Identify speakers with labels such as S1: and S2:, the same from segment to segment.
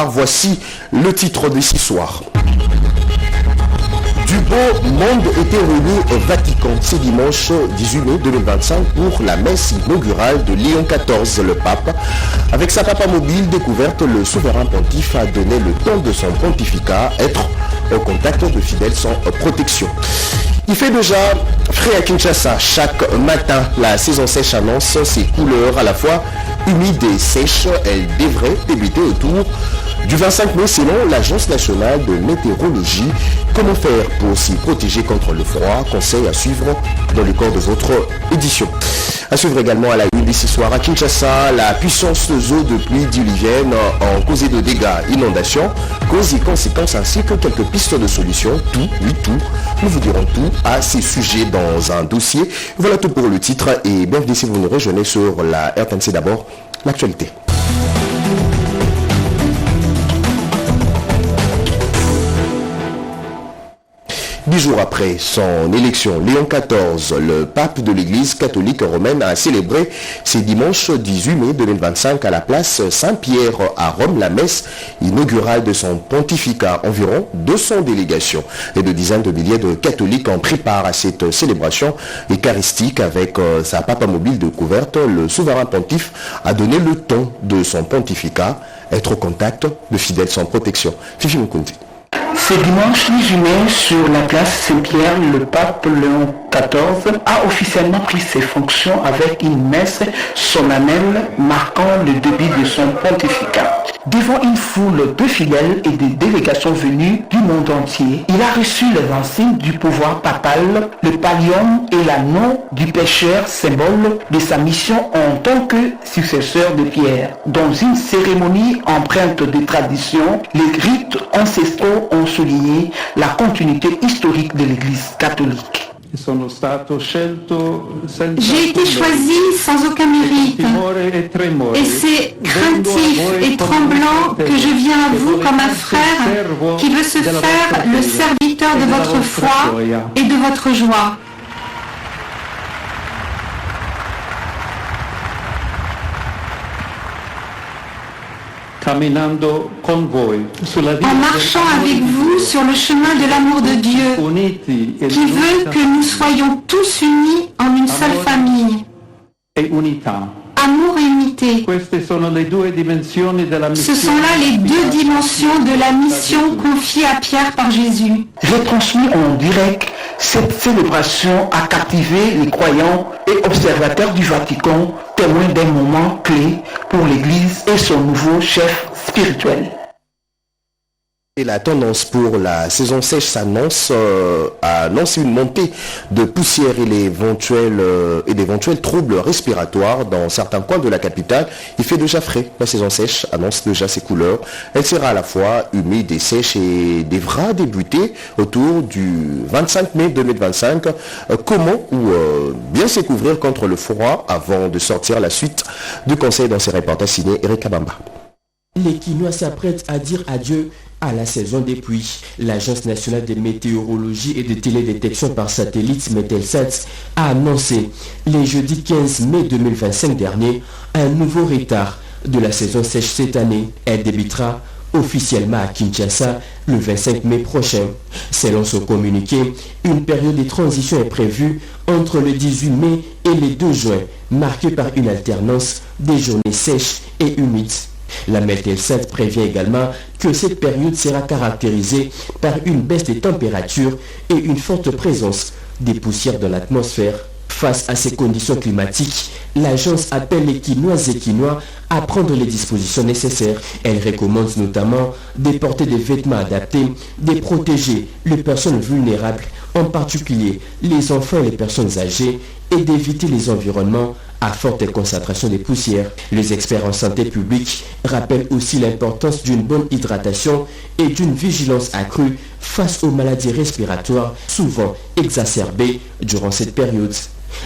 S1: Bonsoir, voici le titre de ce soir. Du beau monde était réuni au Vatican ce dimanche 18 mai 2025 pour la messe inaugurale de Léon XIV, le pape. Avec sa papa mobile découverte, le souverain pontife a donné le temps de son pontificat, être au contact de fidèles sans protection. Il fait déjà frais à Kinshasa. Chaque matin, la saison sèche annonce ses couleurs à la fois humides et sèches. Elle devrait débuter autour du 25 mai selon l'Agence nationale de météorologie. Comment faire pour s'y protéger contre le froid? Conseil à suivre dans le corps de votre édition. À suivre également à la une ce soir à Kinshasa, la puissance eaux de pluie diluvienne ont causé de dégâts, inondations, causes et conséquences ainsi que quelques pistes de solutions. Tout, oui tout, nous vous dirons tout à ces sujets dans un dossier. Voilà tout pour le titre et bienvenue si vous nous rejoignez sur la RTNC. D'abord, l'actualité. 10 jours après son élection, Léon XIV, le pape de l'Église catholique romaine, a célébré ce dimanche 18 mai 2025 à la place Saint-Pierre à Rome la messe inaugurale de son pontificat. Environ 200 délégations et de dizaines de milliers de catholiques ont pris part à cette célébration eucharistique avec sa papa mobile découverte. Le souverain pontife a donné le ton de son pontificat, être au contact de fidèles sans protection. Fifi Mukundi.
S2: Ce dimanche 18 mai, sur la place Saint-Pierre, le pape Léon XIV a officiellement pris ses fonctions avec une messe solennelle marquant le début de son pontificat. Devant une foule de fidèles et des délégations venues du monde entier, il a reçu les insignes du pouvoir papal, le pallium et l'anneau du pécheur, symbole de sa mission en tant que successeur de Pierre. Dans une cérémonie empreinte de tradition, les rites ancestraux ont souligné la continuité historique de l'Église catholique.
S3: J'ai été choisi sans aucun mérite. Et c'est craintif et tremblant que je viens à vous comme un frère qui veut se faire le serviteur de votre foi et de votre joie.
S2: En
S3: marchant avec vous sur le chemin de l'amour de Dieu, qui veut que nous soyons tous unis en une seule famille. Amour et unité. Ce sont là les deux dimensions de la mission confiée à Pierre par Jésus.
S2: Retransmis en direct, cette célébration a captivé les croyants et observateurs du Vatican, témoins d'un moment clé pour l'Église et son nouveau chef spirituel.
S1: Et la tendance pour la saison sèche s'annonce une montée de poussière et d'éventuels troubles respiratoires dans certains coins de la capitale. Il fait déjà frais. La saison sèche annonce déjà ses couleurs. Elle sera à la fois humide et sèche et devra débuter autour du 25 mai 2025. Comment bien se couvrir contre le froid avant de sortir? La suite du conseil dans ses reportages signés Eric Kabamba.
S4: Les Quinois s'apprêtent à dire adieu à la saison des pluies. L'Agence nationale de météorologie et de télédétection par satellite Metelsat a annoncé le jeudi 15 mai 2025 dernier un nouveau retard de la saison sèche cette année. Elle débutera officiellement à Kinshasa le 25 mai prochain. Selon ce communiqué, une période de transition est prévue entre le 18 mai et le 2 juin, marquée par une alternance des journées sèches et humides. La Metelsat prévient également que cette période sera caractérisée par une baisse des températures et une forte présence des poussières dans l'atmosphère. Face à ces conditions climatiques, l'agence appelle les Quinoises et Quinois à prendre les dispositions nécessaires. Elle recommande notamment de porter des vêtements adaptés, de protéger les personnes vulnérables, en particulier les enfants et les personnes âgées, et d'éviter les environnements à forte concentration des poussières. Les experts en santé publique rappellent aussi l'importance d'une bonne hydratation et d'une vigilance accrue face aux maladies respiratoires souvent exacerbées durant cette période.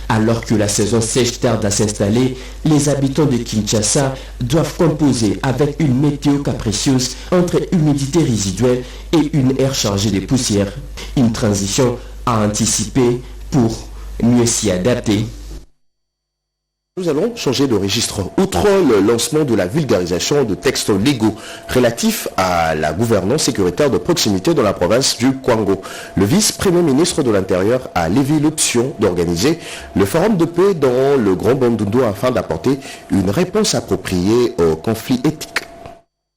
S4: Alors que la saison sèche tarde à s'installer, les habitants de Kinshasa doivent composer avec une météo capricieuse entre humidité résiduelle et une air chargée de poussière. Une transition à anticiper pour mieux s'y adapter.
S1: Nous allons changer de registre. Outre le lancement de la vulgarisation de textes légaux relatifs à la gouvernance sécuritaire de proximité dans la province du Kwango, le vice-premier ministre de l'Intérieur a levé l'option d'organiser le forum de paix dans le Grand Bandundu afin d'apporter une réponse appropriée aux conflits éthiques.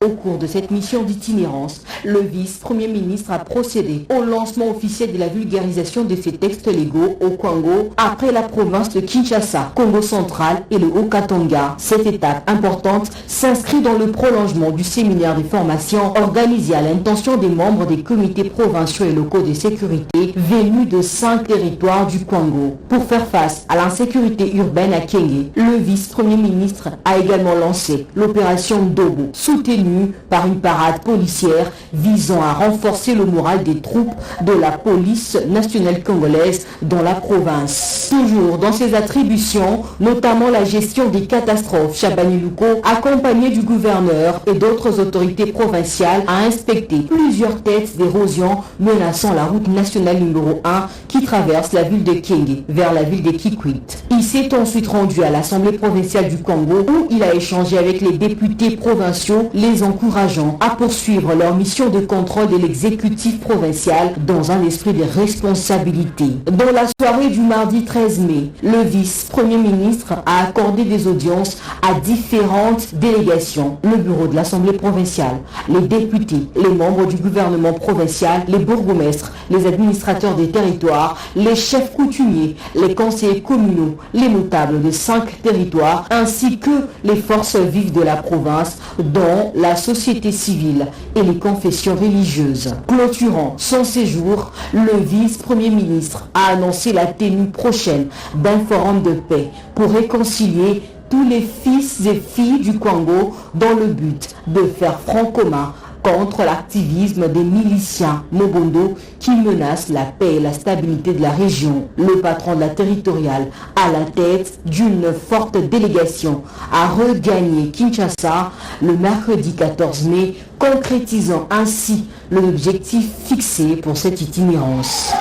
S5: Au cours de cette mission d'itinérance, le vice-premier ministre a procédé au lancement officiel de la vulgarisation de ces textes légaux au Kwango après la province de Kinshasa, Congo central et le Haut-Katanga. Cette étape importante s'inscrit dans le prolongement du séminaire de formation organisé à l'intention des membres des comités provinciaux et locaux de sécurité venus de 5 territoires du Kwango. Pour faire face à l'insécurité urbaine à Kenge, le vice-premier ministre a également lancé l'opération Dobo, soutenue par une parade policière visant à renforcer le moral des troupes de la police nationale congolaise dans la province. Toujours dans ses attributions, notamment la gestion des catastrophes, Chabani Luko, accompagné du gouverneur et d'autres autorités provinciales, a inspecté plusieurs têtes d'érosion menaçant la route nationale numéro 1 qui traverse la ville de Kenge vers la ville de Kikwit. Il s'est ensuite rendu à l'Assemblée provinciale du Congo où il a échangé avec les députés provinciaux, les encourageant à poursuivre leur mission de contrôle de l'exécutif provincial dans un esprit de responsabilité. Dans la soirée du mardi 13 mai, le vice-premier ministre a accordé des audiences à différentes délégations, le bureau de l'Assemblée provinciale, les députés, les membres du gouvernement provincial, les bourgmestres, les administrateurs des territoires, les chefs coutumiers, les conseillers communaux, les notables de 5 territoires, ainsi que les forces vives de la province, dont la société civile et les confessions religieuses. Clôturant son séjour, le vice-premier ministre a annoncé la tenue prochaine d'un forum de paix pour réconcilier tous les fils et filles du Congo dans le but de faire front commun contre l'activisme des miliciens Mobondo qui menacent la paix et la stabilité de la région. Le patron de la territoriale, à la tête d'une forte délégation, a regagné Kinshasa le mercredi 14 mai, concrétisant ainsi l'objectif fixé pour cette itinérance.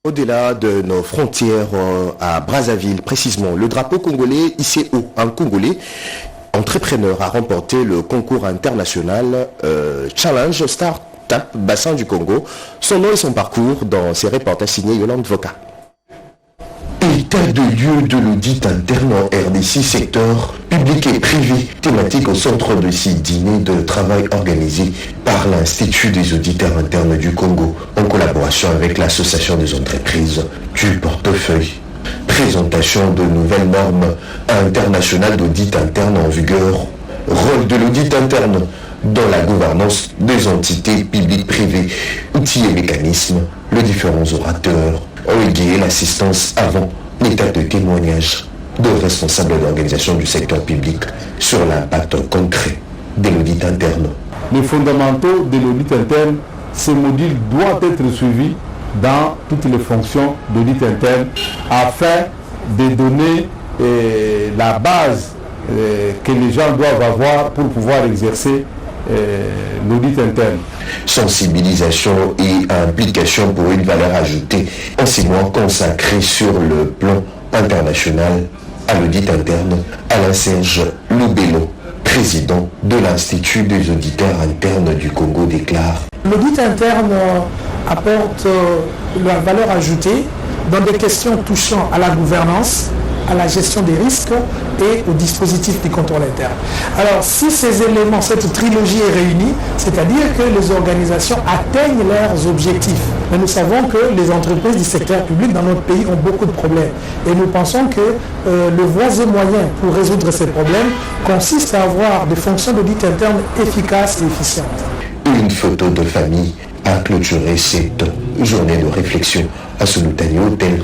S1: Au-delà de nos frontières à Brazzaville, précisément, le drapeau congolais hissé haut, un Congolais entrepreneur a remporté le concours international Challenge Startup Bassin du Congo. Son nom et son parcours dans ses reportages signés Yolande Voka. État de lieu de l'audit interne en RDC, secteur public et privé, thématique au centre de ces dîners de travail organisés par l'Institut des auditeurs internes du Congo, en collaboration avec l'Association des entreprises du portefeuille. Présentation de nouvelles normes internationales d'audit interne en vigueur, rôle de l'audit interne dans la gouvernance des entités publiques privées, outils et mécanismes, les différents orateurs ont égayé l'assistance avant l'état de témoignage de responsables d'organisations du secteur public sur l'impact concret de l'audit interne.
S6: Les fondamentaux de l'audit interne, ces modules doivent être suivis dans toutes les fonctions d'audit interne afin de donner la base que les gens doivent avoir pour pouvoir exercer l'audit interne.
S1: Sensibilisation et implication pour une valeur ajoutée, enseignement consacré sur le plan international à l'audit interne. Alain-Serge Loubello, président de l'Institut des auditeurs internes du Congo, déclare:
S7: l'audit interne apporte leur valeur ajoutée dans des questions touchant à la gouvernance, à la gestion des risques et au dispositif du contrôle interne. Alors si ces éléments, cette trilogie est réunie, c'est-à-dire que les organisations atteignent leurs objectifs. Mais nous savons que les entreprises du secteur public dans notre pays ont beaucoup de problèmes. Et nous pensons que le voie et moyen pour résoudre ces problèmes consiste à avoir des fonctions d'audit interne efficaces et efficientes.
S1: Une photo de famille a clôturé cette journée de réflexion à Solutani Hotel.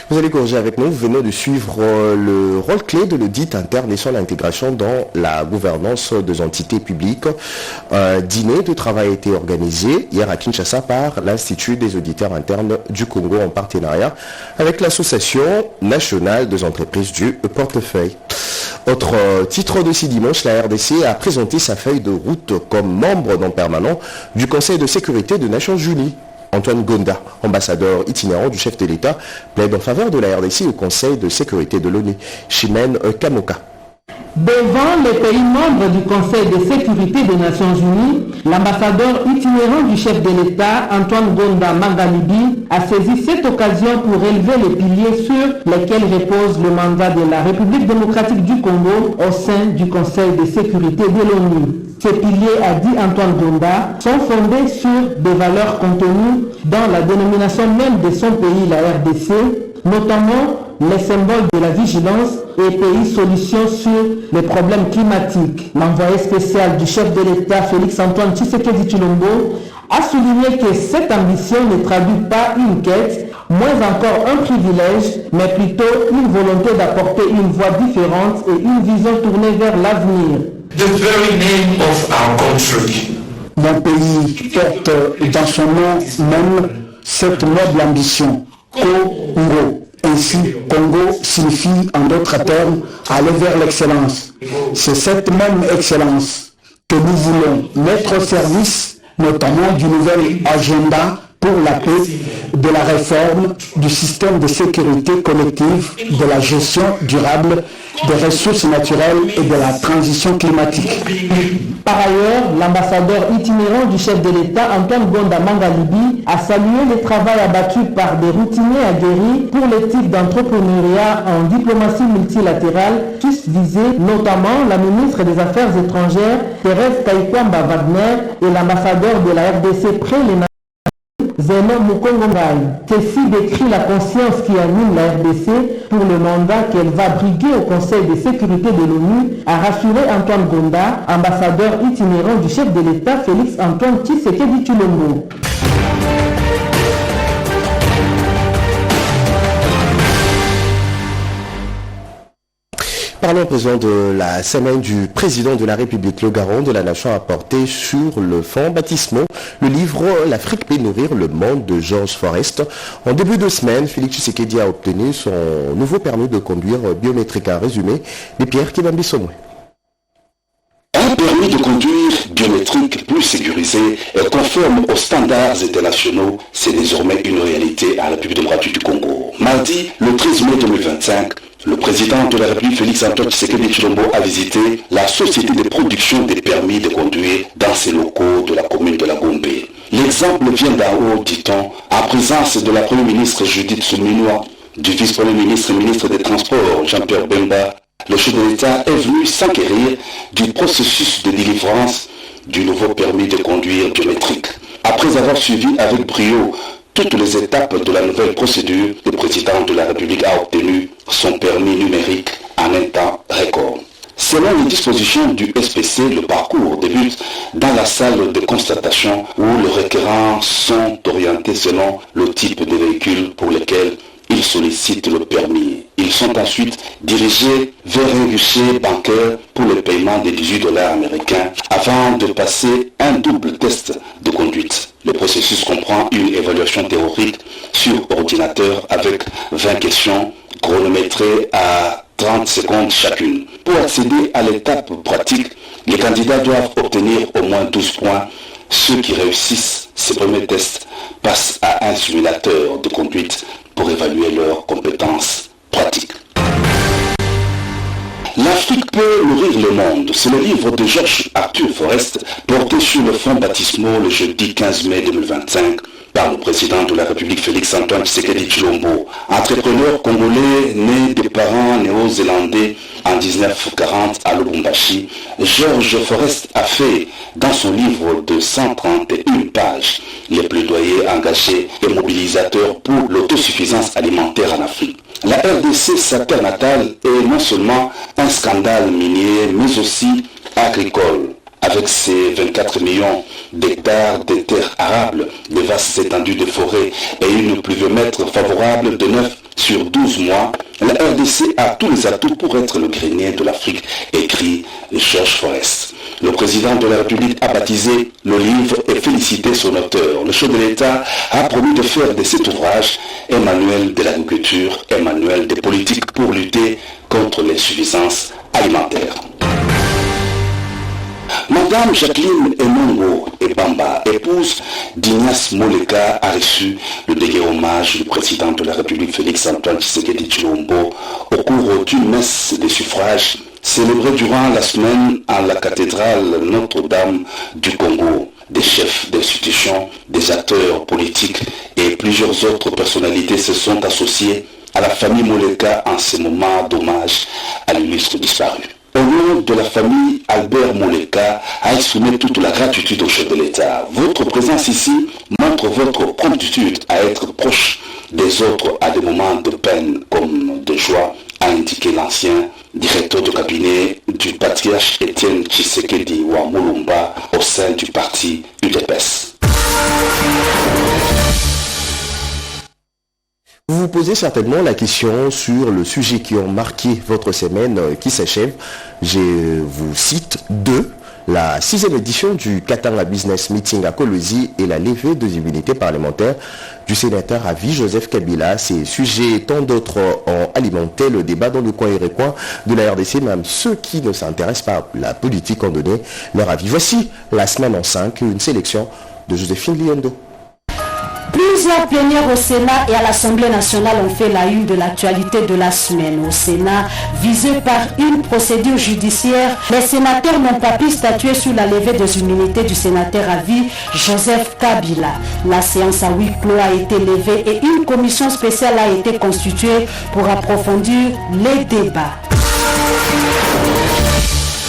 S1: Vous allez corriger avec nous, vous venez de suivre le rôle clé de l'audit interne et son intégration dans la gouvernance des entités publiques. Un dîner de travail a été organisé hier à Kinshasa par l'Institut des auditeurs internes du Congo en partenariat avec l'Association nationale des entreprises du portefeuille. Autre titre de ce dimanche, la RDC a présenté sa feuille de route comme membre non permanent du Conseil de sécurité des Nations Unies. Antoine Gonda, ambassadeur itinérant du chef de l'État, plaide en faveur de la RDC au Conseil de sécurité de l'ONU. Chimène Kamoka.
S8: Devant les pays membres du Conseil de sécurité des Nations Unies, l'ambassadeur itinérant du chef de l'État, Antoine Gonda Mangalibi, a saisi cette occasion pour élever les piliers sur lesquels repose le mandat de la République démocratique du Congo au sein du Conseil de sécurité de l'ONU. Ces piliers, a dit Antoine Gonda, sont fondés sur des valeurs contenues dans la dénomination même de son pays, la RDC, notamment les symboles de la vigilance et pays solutions sur les problèmes climatiques. L'envoyé spécial du chef de l'État, Félix-Antoine Tshisekedi Tshilombo, a souligné que cette ambition ne traduit pas une quête, moins encore un privilège, mais plutôt une volonté d'apporter une voie différente et une vision tournée vers l'avenir.
S2: The very name of our country.
S9: Mon pays porte dans son nom même cette noble ambition, Congo. Ainsi, Congo signifie en d'autres termes aller vers l'excellence. C'est cette même excellence que nous voulons mettre au service, notamment du nouvel agenda pour la paix, de la réforme du système de sécurité collective, de la gestion durable des ressources naturelles et de la transition climatique.
S8: Par ailleurs, l'ambassadeur itinérant du chef de l'État, Antoine Gonda Mangalibi, a salué le travail abattu par des routiniers aguerris pour les types d'entrepreneuriat en diplomatie multilatérale, tous visés, notamment la ministre des Affaires étrangères, Thérèse Kaikwamba Wagner, et l'ambassadeur de la RDC près les Nations, Zeno Mukongongai. Ceci décrit la conscience qui anime la RDC pour le mandat qu'elle va briguer au Conseil de sécurité de l'ONU, a rassuré Antoine Gonda, ambassadeur itinérant du chef de l'État Félix-Antoine Tshisekedi Tshilombo.
S1: Parlons à présent de la semaine du président de la République. Le garant de la nation a porté sur le fonds baptismaux le livre « L'Afrique peut nourrir le monde » de George Forrest. En début de semaine, Félix Tshisekedi a obtenu son nouveau permis de conduire biométrique. Un résumé de Pierre Kibambi-Somwe.
S10: Un permis de conduire biométrique plus sécurisé et conforme aux standards internationaux, c'est désormais une réalité à la République démocratique du Congo. Mardi, le 13 mai 2025, le président de la République Félix-Antoine Tshisekedi Tshilombo a visité la société de production des permis de conduire dans ses locaux de la commune de la Gombe. L'exemple vient d'en haut, dit-on, en présence de la Première ministre Judith Suminwa, du vice-premier ministre et ministre des Transports Jean-Pierre Bemba. Le chef de l'État est venu s'enquérir du processus de délivrance du nouveau permis de conduire biométrique. Après avoir suivi avec brio toutes les étapes de la nouvelle procédure, le président de la République a obtenu son permis numérique en un temps record. Selon les dispositions du SPC, le parcours débute dans la salle de constatation où les requérants sont orientés selon le type de véhicule pour lequel ils sollicitent le permis. Ils sont ensuite dirigés vers un guichet bancaire pour le paiement des $18 américains avant de passer un double test de conduite. Le processus comprend une évaluation théorique sur ordinateur avec 20 questions chronométrées à 30 secondes chacune. Pour accéder à l'étape pratique, les candidats doivent obtenir au moins 12 points. Ceux qui réussissent ces premiers tests passent à un simulateur de conduite pour évaluer leurs compétences pratiques. L'Afrique peut nourrir le monde. C'est le livre de George Arthur Forrest, porté sur le fonds baptismaux le jeudi 15 mai 2025 par le président de la République Félix-Antoine Tshisekedi Tshilombo. Entrepreneur congolais né de parents néo-zélandais en 1940 à Lubumbashi, George Forrest a fait dans son livre de 131 pages les plaidoyers engagés et mobilisateurs pour l'autosuffisance alimentaire en Afrique. La RDC, sa terre natale, est non seulement un scandale minier, mais aussi agricole. Avec ses 24 millions d'hectares de terres arables, de vastes étendues de forêts et une pluviomètre favorable de 9 sur 12 mois, la RDC a tous les atouts pour être le grenier de l'Afrique, écrit George Forrest. Le président de la République a baptisé le livre et félicité son auteur. Le chef de l'État a promis de faire de cet ouvrage un manuel de l'agriculture, un manuel des politiques pour lutter contre l'insuffisance alimentaire. Madame Jacqueline Emongo Ebamba, épouse d'Ignace Moleka, a reçu le dégué hommage du président de la République Félix-Antoine Tshisekedi Tshilombo au cours d'une messe des suffrages célébrée durant la semaine à la cathédrale Notre-Dame du Congo. Des chefs d'institutions, des acteurs politiques et plusieurs autres personnalités se sont associés à la famille Moleka en ce moment d'hommage à l'illustre disparu. Au nom de la famille, Albert Moleka a exprimé toute la gratitude au chef de l'État. Votre présence ici montre votre promptitude à être proche des autres à des moments de peine comme de joie, a indiqué l'ancien directeur de cabinet du patriarche Étienne Tshisekedi Wamulumba au sein du parti UDPS.
S1: Vous vous posez certainement la question sur le sujet qui ont marqué votre semaine qui s'achève. Je vous cite deux. La 6e édition du Katanga Business Meeting à Kolwezi et la levée de l'immunité parlementaire du sénateur à vie Joseph Kabila. Ces sujets et tant d'autres ont alimenté le débat dans le coin et recoin de la RDC. Même ceux qui ne s'intéressent pas à la politique ont donné leur avis. Voici la semaine en 5, une sélection de Joséphine Liendo.
S11: Plusieurs plénières au Sénat et à l'Assemblée nationale ont fait la une de l'actualité de la semaine. Au Sénat, visé par une procédure judiciaire, les sénateurs n'ont pas pu statuer sur la levée des immunités du sénateur à vie Joseph Kabila. La séance à huis clos a été levée et une commission spéciale a été constituée pour approfondir les débats.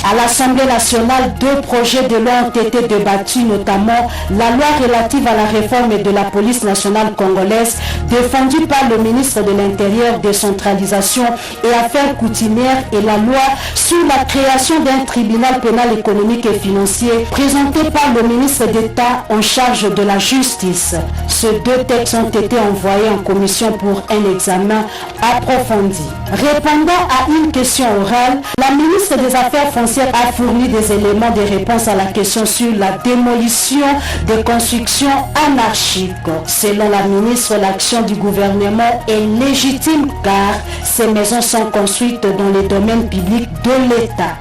S11: À l'Assemblée nationale, 2 projets de loi ont été débattus, notamment la loi relative à la réforme de la police nationale congolaise, défendue par le ministre de l'Intérieur, décentralisation et affaires coutumières, et la loi sur la création d'un tribunal pénal économique et financier, présentée par le ministre d'État en charge de la justice. Ces 2 textes ont été envoyés en commission pour un examen approfondi. Répondant à une question orale, la ministre des Affaires foncières a fourni des éléments de réponse à la question sur la démolition des constructions anarchiques. Selon la ministre, l'action du gouvernement est légitime car ces maisons sont construites dans le domaine public de l'État.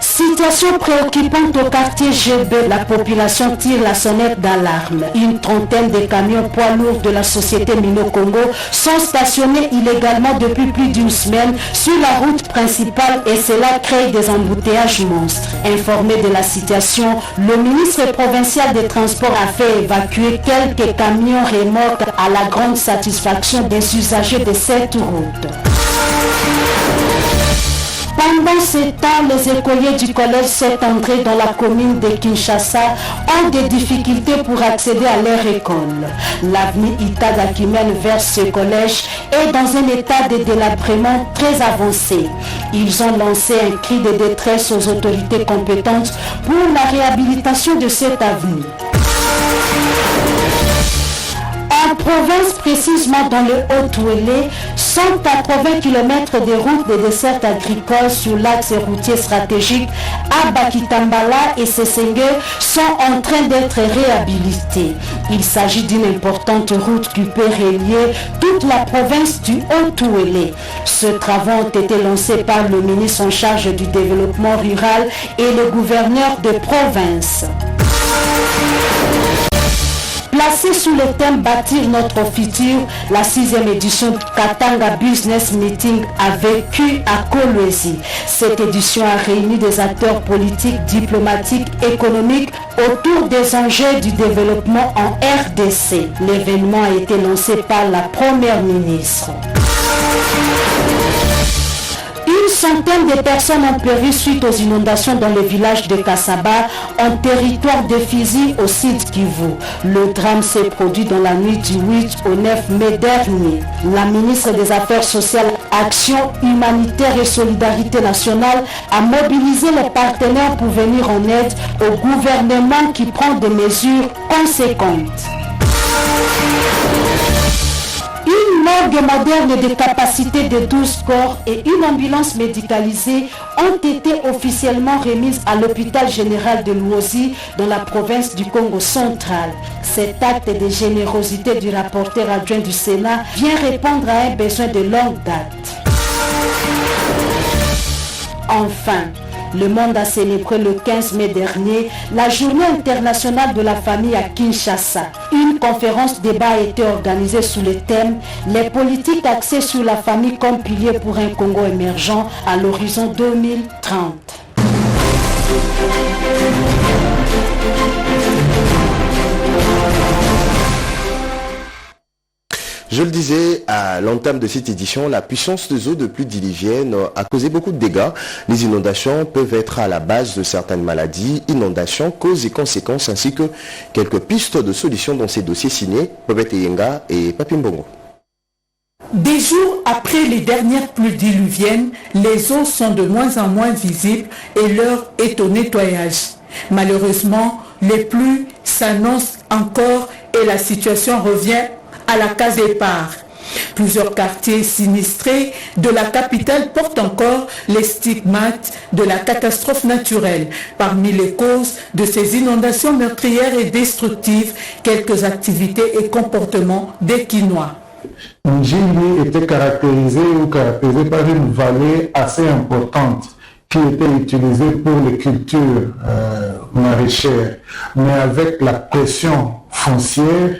S11: Situation préoccupante au quartier GB, la population tire la sonnette d'alarme. Une trentaine de camions poids lourds de la société Mino Congo sont stationnés illégalement depuis plus d'une semaine sur la route principale et cela crée des embouteillages monstres. Informé de la situation, le ministre provincial des Transports a fait évacuer quelques camions remorques à la grande satisfaction des usagers de cette route. Pendant ce temps, les écoliers du collège Saint-André dans la commune de Kinshasa ont des difficultés pour accéder à leur école. L'avenue Itaga qui mène vers ce collège est dans un état de délabrement très avancé. Ils ont lancé un cri de détresse aux autorités compétentes pour la réhabilitation de cette avenue. En province, précisément dans le Haut-Ouélé, 180 km de routes de dessert agricole sur l'axe routier stratégique à Bakitambala et Sesenge sont en train d'être réhabilités. Il s'agit d'une importante route qui peut relier toute la province du Haut-Ouélé. Ces travaux ont été lancés par le ministre en charge du développement rural et le gouverneur de province. Placée sous le thème Bâtir notre futur, la 6e édition Katanga Business Meeting a vécu à Kolwezi. Cette édition a réuni des acteurs politiques, diplomatiques, économiques autour des enjeux du développement en RDC. L'événement a été lancé par la première ministre. Une centaine de personnes ont péri suite aux inondations dans le village de Kassaba, en territoire de Fizi au sud Kivu. Le drame s'est produit dans la nuit du 8 au 9 mai dernier. La ministre des Affaires sociales, Action humanitaire et solidarité nationale a mobilisé les partenaires pour venir en aide au gouvernement qui prend des mesures conséquentes. Une morgue moderne de capacité de 12 corps et une ambulance médicalisée ont été officiellement remises à l'hôpital général de Luozi dans la province du Congo central. Cet acte de générosité du rapporteur adjoint du Sénat vient répondre à un besoin de longue date. Enfin, Le monde a célébré le 15 mai dernier la journée internationale de la famille à Kinshasa. Une conférence débat a été organisée sous le thème « Les politiques axées sur la famille comme pilier pour un Congo émergent à l'horizon 2030 ».
S1: Je le disais à l'entame de cette édition, la puissance des eaux de pluie diluviennes a causé beaucoup de dégâts. Les inondations peuvent être à la base de certaines maladies, inondations, causes et conséquences, ainsi que quelques pistes de solutions dans ces dossiers signés Pobet Yenga et Papimbongo.
S12: Des jours après les dernières pluies diluviennes, les eaux sont de moins en moins visibles et l'heure est au nettoyage. Malheureusement, les pluies s'annoncent encore et la situation revient à la case départ. Plusieurs quartiers sinistrés de la capitale portent encore les stigmates de la catastrophe naturelle. Parmi les causes de ces inondations meurtrières et destructives, quelques activités et comportements des Kinois.
S6: Njili était caractérisé par une vallée assez importante qui était utilisée pour les cultures maraîchères. Mais avec la pression foncière,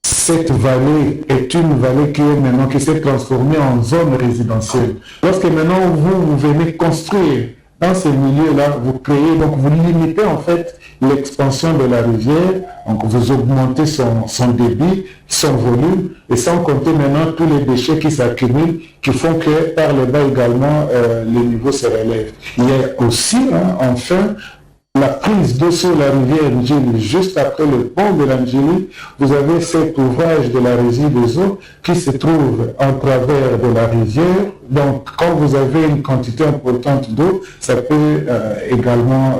S6: cette vallée est une vallée qui s'est transformée en zone résidentielle. Lorsque maintenant vous venez construire dans ces milieux-là, vous créez, donc vous limitez en fait l'expansion de la rivière, donc vous augmentez son débit, son volume, et sans compter maintenant tous les déchets qui s'accumulent, qui font que par le bas également, les niveaux se relèvent. Il y a aussi, enfin, la prise d'eau sur la rivière Njili, juste après le pont de l'Anjili, vous avez cet ouvrage de la régie des eaux qui se trouve en travers de la rivière. Donc, quand vous avez une quantité importante d'eau, ça peut également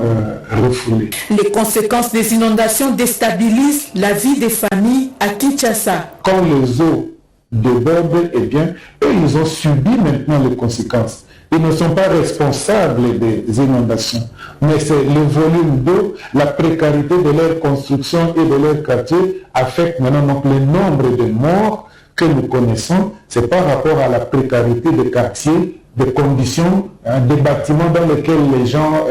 S6: refouler.
S12: Les conséquences des inondations déstabilisent la vie des familles à Kinshasa.
S6: Quand les eaux débordent, eh bien, eux, ils ont subi maintenant les conséquences. Ils ne sont pas responsables des inondations, mais c'est le volume d'eau, la précarité de leur construction et de leur quartier affecte maintenant donc le nombre de morts que nous connaissons. C'est par rapport à la précarité des quartiers, des conditions, des bâtiments dans lesquels les gens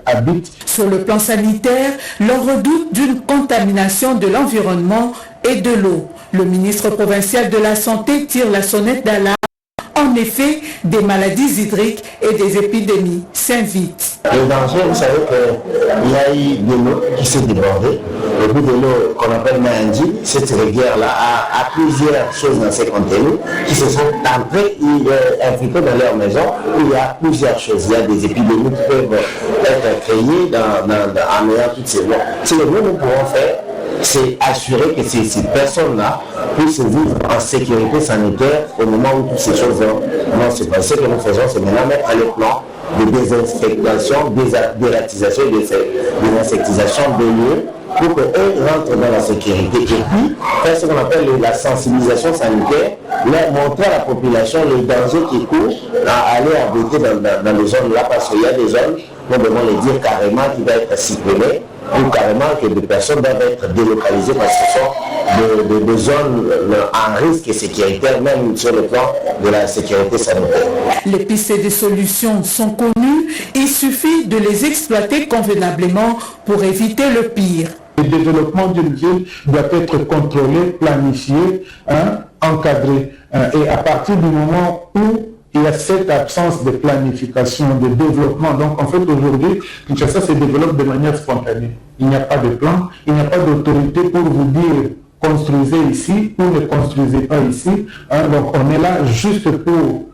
S6: habitent.
S12: Sur le plan sanitaire, l'on redoute d'une contamination de l'environnement et de l'eau. Le ministre provincial de la Santé tire la sonnette d'alarme. En effet, des maladies hydriques et des épidémies s'invitent.
S13: Le danger, vous savez qu'il y a eu de l'eau qui s'est débordée. Le bout de l'eau qu'on appelle Nandi, cette rivière-là a plusieurs choses dans ses contenus qui se sont entrées et infiltrées dans leur maison. Il y a plusieurs choses. Il y a des épidémies qui peuvent être créées en ayant toutes ces lois. C'est le mieux que nous pouvons faire, c'est assurer que ces personnes-là puissent vivre en sécurité sanitaire au moment où toutes ces choses vont se passer. Ce que nous faisons, c'est maintenant mettre le plan de désinfectation, dératisation et désinsectisation des lieux pour qu'eux rentrent dans la sécurité. Et puis, faire ce qu'on appelle la sensibilisation sanitaire, leur montrer à la population les dangers qui courent à aller habiter dans les zones-là, parce qu'il y a des zones, on devons les dire carrément, qui doivent être supprimées, ou carrément que des personnes doivent être délocalisées parce que ce sont des zones en risque sécuritaire, même sur le plan de la sécurité sanitaire.
S12: Les pistes et des solutions sont connues, il suffit de les exploiter convenablement pour éviter le pire.
S6: Le développement d'une ville doit être contrôlé, planifié, encadré. Et à partir du moment où il y a cette absence de planification, de développement. Donc en fait aujourd'hui, Kinshasa se développe de manière spontanée. Il n'y a pas de plan, il n'y a pas d'autorité pour vous dire construisez ici ou ne construisez pas ici. Donc on est là juste pour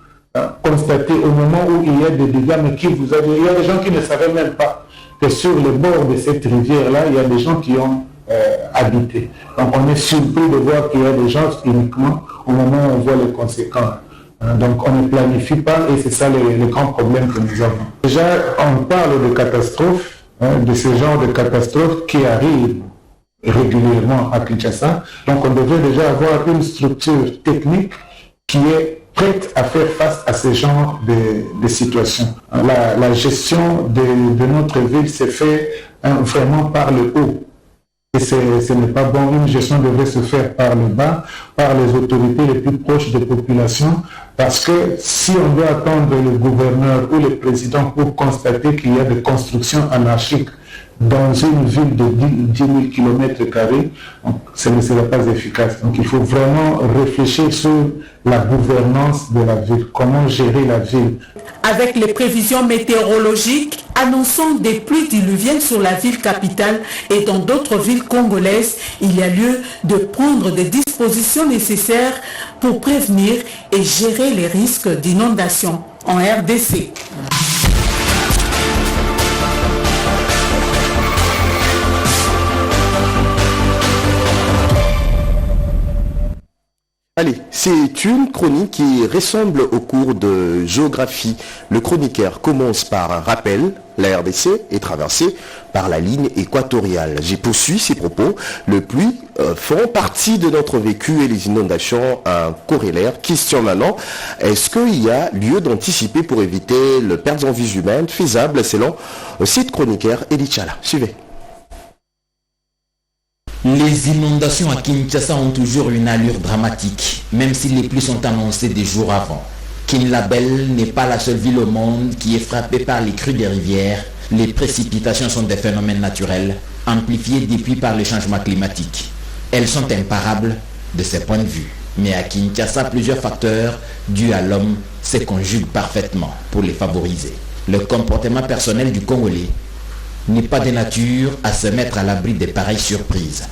S6: constater au moment où il y a des dégâts, mais il y a des gens qui ne savaient même pas que sur le bord de cette rivière-là, il y a des gens qui ont habité. Donc on est surpris de voir qu'il y a des gens uniquement au moment où on voit les conséquences. Donc on ne planifie pas et c'est ça le grand problème que nous avons. Déjà on parle de catastrophes, de ce genre de catastrophes qui arrivent régulièrement à Kinshasa. Donc on devrait déjà avoir une structure technique qui est prête à faire face à ce genre de situations. La gestion de notre ville s'est fait vraiment par le haut. Et ce n'est pas bon. Une gestion devrait se faire par le bas, par les autorités les plus proches des populations, parce que si on doit attendre le gouverneur ou le président pour constater qu'il y a des constructions anarchiques dans une ville de 10 000 km², ce ne sera pas efficace. Donc il faut vraiment réfléchir sur la gouvernance de la ville, comment gérer la ville.
S12: Avec les prévisions météorologiques annonçant des pluies diluviennes sur la ville capitale et dans d'autres villes congolaises, il y a lieu de prendre des dispositions nécessaires pour prévenir et gérer les risques d'inondation en RDC.
S1: Allez, c'est une chronique qui ressemble au cours de géographie. Le chroniqueur commence par un rappel. La RDC est traversée par la ligne équatoriale. J'ai poursuivi ces propos. Les pluies font partie de notre vécu et les inondations un corollaire. Question maintenant, est-ce qu'il y a lieu d'anticiper pour éviter le perte en vies humaines faisable selon cette chroniqueur Edith Chala? Suivez.
S14: Les inondations à Kinshasa ont toujours une allure dramatique, même si les pluies sont annoncées des jours avant. Kinlabel n'est pas la seule ville au monde qui est frappée par les crues des rivières. Les précipitations sont des phénomènes naturels, amplifiés depuis par le changement climatique. Elles sont imparables de ces points de vue. Mais à Kinshasa, plusieurs facteurs dus à l'homme se conjuguent parfaitement pour les favoriser. Le comportement personnel du Congolais n'est pas de nature à se mettre à l'abri de pareilles surprises.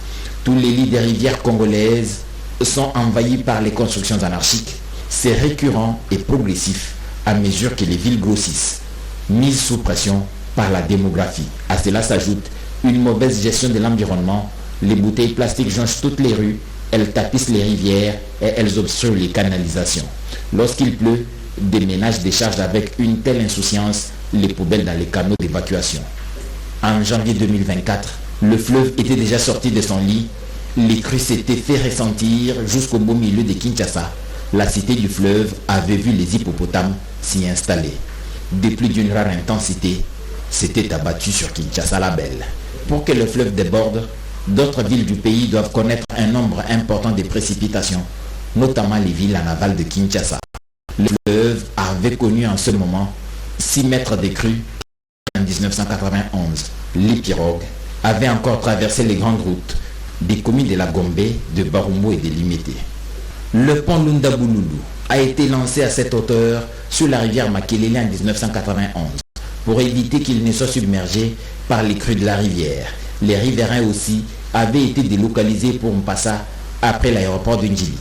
S14: Tous les lits des rivières congolaises sont envahis par les constructions anarchiques. C'est récurrent et progressif à mesure que les villes grossissent, mises sous pression par la démographie. À cela s'ajoute une mauvaise gestion de l'environnement. Les bouteilles plastiques jonchent toutes les rues, elles tapissent les rivières et elles obstruent les canalisations. Lorsqu'il pleut, des ménages déchargent avec une telle insouciance les poubelles dans les canaux d'évacuation. En janvier 2024, le fleuve était déjà sorti de son lit. Les crues s'étaient fait ressentir jusqu'au beau milieu de Kinshasa. La cité du fleuve avait vu les hippopotames s'y installer. Des pluies d'une rare intensité s'étaient abattues sur Kinshasa la belle. Pour que le fleuve déborde, d'autres villes du pays doivent connaître un nombre important de précipitations, notamment les villes en aval de Kinshasa. Le fleuve avait connu en ce moment 6 mètres de crue. En 1991, les pirogues avaient encore traversé les grandes routes des communes de la Gombe, de Barumo et de Limete. Le pont Lundabululu a été lancé à cette hauteur sur la rivière Makelele en 1991 pour éviter qu'il ne soit submergé par les crues de la rivière. Les riverains aussi avaient été délocalisés pour Mpassa après l'aéroport de Njili.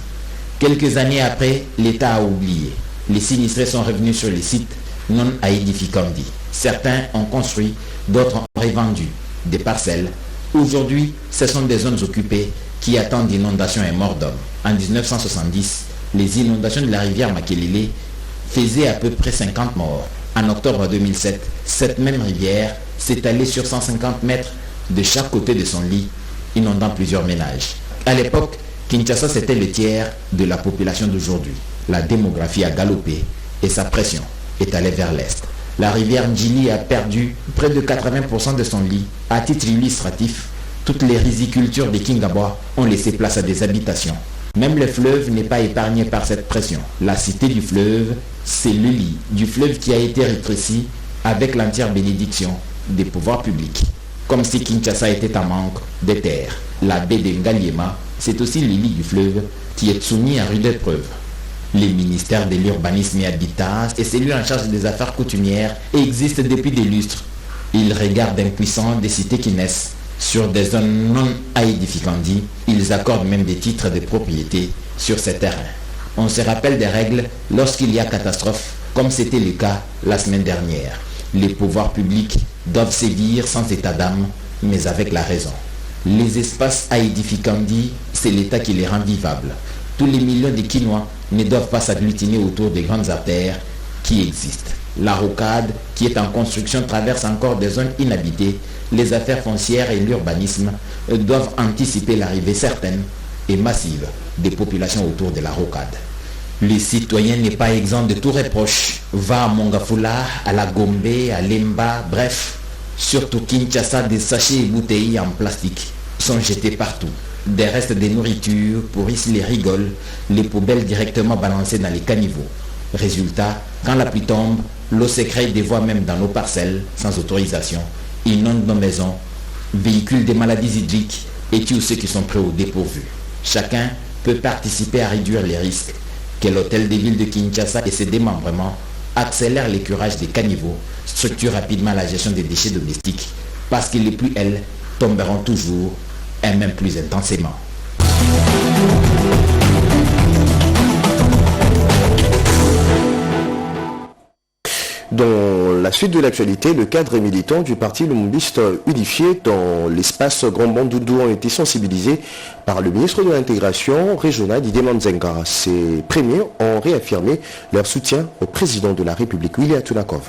S14: Quelques années après, l'État a oublié. Les sinistrés sont revenus sur les sites non aedificandi. Certains ont construit, d'autres ont revendu des parcelles. Aujourd'hui, ce sont des zones occupées qui attendent d'inondations et morts d'hommes. En 1970, les inondations de la rivière Makelele faisaient à peu près 50 morts. En octobre 2007, cette même rivière s'étalait sur 150 mètres de chaque côté de son lit, inondant plusieurs ménages. À l'époque, Kinshasa c'était le tiers de la population d'aujourd'hui. La démographie a galopé et sa pression est allée vers l'est. La rivière Njili a perdu près de 80% de son lit. À titre illustratif, toutes les rizicultures des Kingabwa ont laissé place à des habitations. Même le fleuve n'est pas épargné par cette pression. La cité du fleuve, c'est le lit du fleuve qui a été rétréci avec l'entière bénédiction des pouvoirs publics. Comme si Kinshasa était en manque de terre. La baie de Ngaliema, c'est aussi le lit du fleuve qui est soumis à rude épreuve. Les ministères de l'urbanisme et habitat et celui en charge des affaires coutumières existent depuis des lustres. Ils regardent impuissants des cités qui naissent sur des zones non aedificandi. Ils accordent même des titres de propriété sur ces terrains. On se rappelle des règles lorsqu'il y a catastrophe, comme c'était le cas la semaine dernière. Les pouvoirs publics doivent sévir sans état d'âme, mais avec la raison. Les espaces aedificandi, c'est l'État qui les rend vivables. Tous les millions de Quinois ne doivent pas s'agglutiner autour des grandes artères qui existent. La rocade, qui est en construction, traverse encore des zones inhabitées. Les affaires foncières et l'urbanisme doivent anticiper l'arrivée certaine et massive des populations autour de la rocade. Le citoyen n'est pas exempt de tout reproche. Va à Mongafula, à la Gombe, à Lemba, bref, surtout Kinshasa, des sachets et bouteilles en plastique sont jetés partout. Des restes de nourriture pourrissent les rigoles, les poubelles directement balancées dans les caniveaux. Résultat, quand la pluie tombe, l'eau s'écrète des voies même dans nos parcelles, sans autorisation, inonde nos maisons, véhicule des maladies hydriques et tue ceux qui sont prêts au dépourvu. Chacun peut participer à réduire les risques. Que l'hôtel des villes de Kinshasa et ses démembrements accélèrent l'écurage des caniveaux, structurent rapidement la gestion des déchets domestiques, parce que les pluies, elles, tomberont toujours et même plus intensément.
S1: Dans la suite de l'actualité, le cadre militant du parti lumumbiste unifié dans l'espace Grand Bandundu ont été sensibilisés par le ministre de l'Intégration régionale Didier Manzenga. Ces premiers ont réaffirmé leur soutien au président de la République, Willy Atunakov.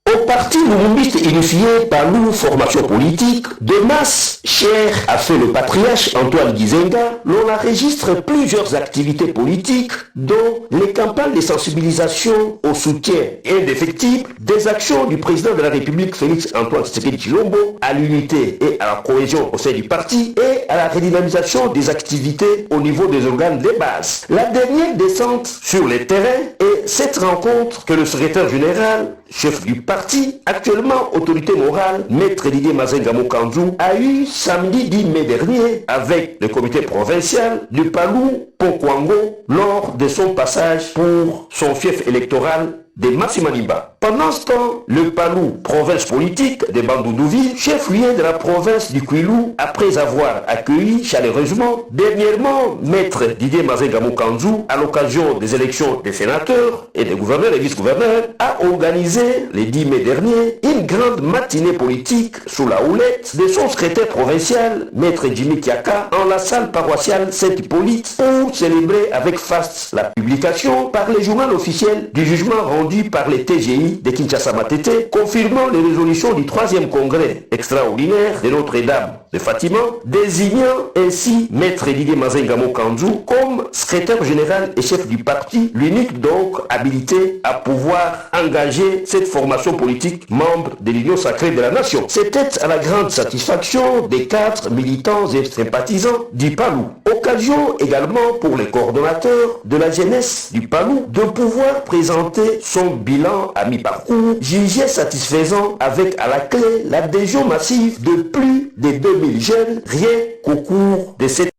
S15: Au parti lumumbiste unifié par nous, formation politique, de masse chère a fait le patriarche Antoine Gizenga, l'on enregistre plusieurs activités politiques, dont les campagnes de sensibilisation au soutien indéfectible des actions du président de la République Félix Antoine Tshisekedi Tshilombo à l'unité et à la cohésion au sein du parti et à la redynamisation des activités au niveau des organes de base. La dernière descente sur les terrains est cette rencontre que le secrétaire général, chef du parti, actuellement autorité morale, Maître Didier Mazenga Mokanzu, a eu samedi 10 mai dernier avec le comité provincial du Palou Pokwango lors de son passage pour son fief électoral de Massimaniba. Pendant ce temps, le Palou, province politique de Bandundu-Ville, chef-lieu de la province du Kwilu, après avoir accueilli chaleureusement dernièrement Maître Didier Mazenga Mokanzu à l'occasion des élections des sénateurs et des gouverneurs et vice-gouverneurs, a organisé le 10 mai dernier une grande matinée politique sous la houlette de son secrétaire provincial, Maître Jimmy Kiaka, en la salle paroissiale Saint-Hippolyte pour célébrer avec faste la publication par le journal officiel du jugement rendu par les TGI de Kinshasa Matete, confirmant les résolutions du 3e congrès extraordinaire de Notre-Dame de Fatima, désignant ainsi Maître Didier Mazenga Mokanzu comme secrétaire général et chef du parti, l'unique donc habilité à pouvoir engager cette formation politique membre de l'Union sacrée de la nation. C'était à la grande satisfaction des cadres, militants et sympathisants du Palou. Occasion également pour les coordonnateurs de la jeunesse du Palou de pouvoir présenter son bilan à mi-parcours, jugé satisfaisant avec à la clé l'adhésion massive de plus de 2000 jeunes, rien qu'au cours de cette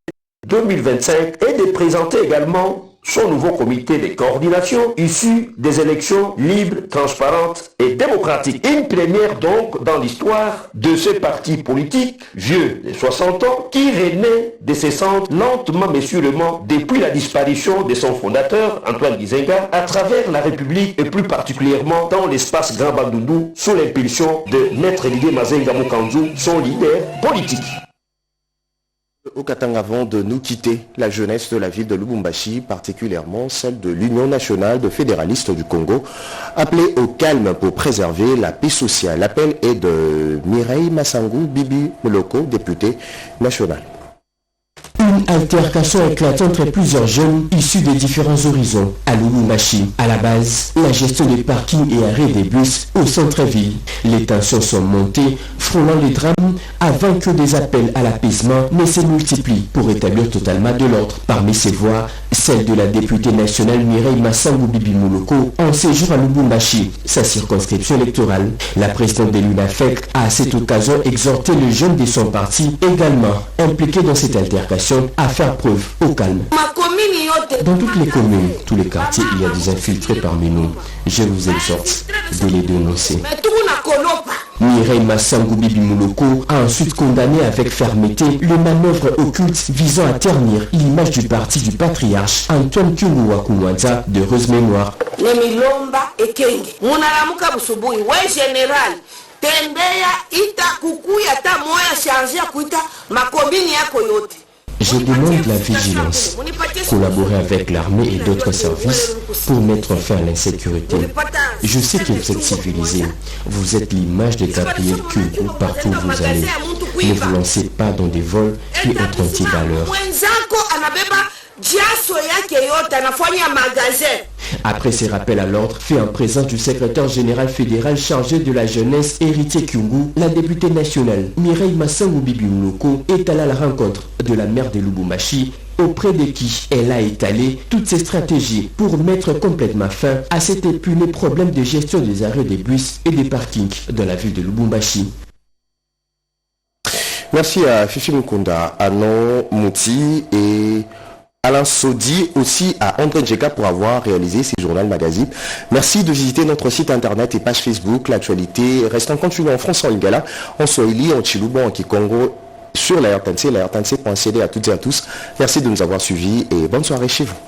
S15: 2025, et de présenter également son nouveau comité de coordination issu des élections libres, transparentes et démocratiques. Une première donc dans l'histoire de ce parti politique vieux de 60 ans qui renaît de ses cendres lentement mais sûrement depuis la disparition de son fondateur Antoine Gizenga à travers la République et plus particulièrement dans l'espace Grand Bandundu sous l'impulsion de Maître Didier Mazenga Mokanzu, son leader politique.
S1: Au Katanga, avant de nous quitter, la jeunesse de la ville de Lubumbashi, particulièrement celle de l'Union nationale de fédéralistes du Congo, appelée au calme pour préserver la paix sociale. L'appel est de Mireille Massangu Bibi Moloko, députée nationale.
S4: Une altercation éclate entre plusieurs jeunes issus des différents horizons à Lubumbashi. À la base, la gestion des parkings et arrêts des bus au centre-ville. Les tensions sont montées, frôlant les drames avant que des appels à l'apaisement ne se multiplient pour établir totalement de l'ordre. Parmi ces voix, celle de la députée nationale Mireille Massangu Bibi Moloko en séjour à Lubumbashi, sa circonscription électorale. La présidente de l'UNAFEC a à cette occasion exhorté les jeunes de son parti également impliqués dans cette altercation à faire preuve au calme. Dans toutes les communes, tous les quartiers, il y a des infiltrés parmi nous. Je vous exhorte de les dénoncer. Mireille Massangu Bibi Moloko a ensuite condamné avec fermeté le manœuvre occulte visant à ternir l'image du parti du patriarche Antoine Kyungu Wakumwanza de heureuse mémoire. Je demande la vigilance, collaborer avec l'armée et d'autres services pour mettre fin à l'insécurité. Je sais que vous êtes civilisés, vous êtes l'image de Gabriel Kyungu partout où vous allez. Ne vous lancez pas dans des vols et autres anti-valeurs. Après ces rappels à l'ordre, fait en présence du secrétaire général fédéral chargé de la jeunesse, Héritier Kyungu, la députée nationale Mireille Massango Bibiuloko est allée à la rencontre de la maire de Lubumbashi, auprès de qui elle a étalé toutes ses stratégies pour mettre complètement fin à cet épineux problème de gestion des arrêts des bus et des parkings dans la ville de Lubumbashi.
S1: Merci à Fifi Mukunda, Anon Mouti et Alain Sodi, aussi à André Djeka pour avoir réalisé ces journaux magazines. Merci de visiter notre site internet et page Facebook. L'actualité reste en continu en France, en Lingala, en Swahili, en Chilubo, en Kikongo, sur la RTNC, la RTNC.cd à toutes et à tous. Merci de nous avoir suivis et bonne soirée chez vous.